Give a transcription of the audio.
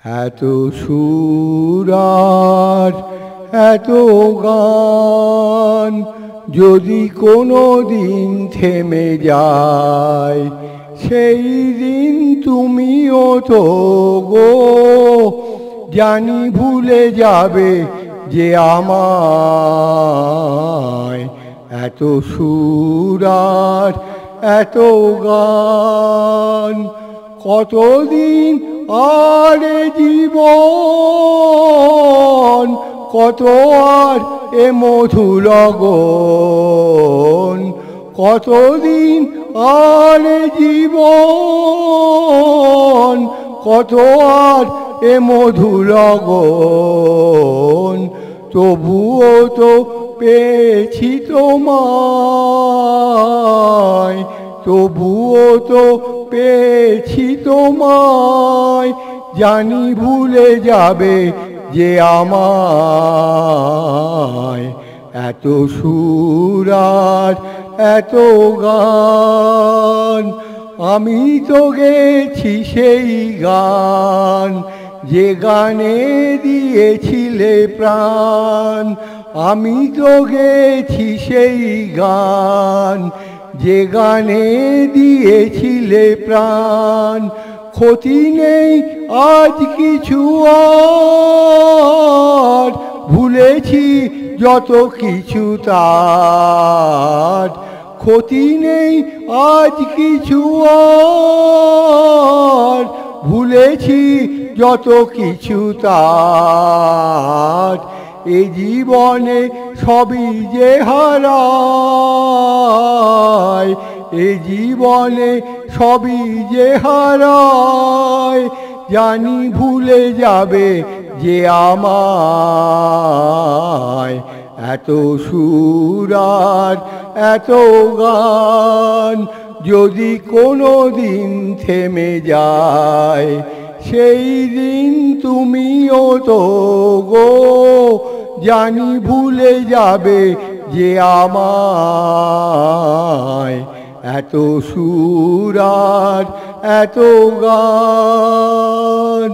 এত সুর আর এত গান যদি কোনো দিন থেমে যায়, সেই দিন তুমিও তো গো জানি ভুলে যাবে যে আমায়। এত সুর আর এত গান কতদিন আর জীবন, কত আর এ মধু লগন, কতদিন আর জীবন, কত আর এ মধু লগন। তবুও তো পেয়েছি তোমায়, তবুও তো পেয়েছি তোমায়, জানি ভুলে যাবে যে আমায়। এত সুর আর এত গান, আমি তো গেছি সেই গান যে গানে দিয়েছিলে প্রাণ। আমি তো গেছি সেই গান যে গানে দিয়েছিলে প্রাণ। ক্ষতি নেই আজ কিছু আর, ভুলেছি যত কিছু তার। ক্ষতি নেই আজ কিছু আর, ভুলেছি যত কিছু তার। এ জীবনে সবই যে হারায়, এ জীবনে সবই যে হারায়, জানি ভুলে যাবে যে আমায়। এত সুর আর এত গান যদি কোনো দিন থেমে যায়, সেই দিন তুমিও তো গো জানি ভুলে যাবে যে আমায়। এত সুর আর এত গান।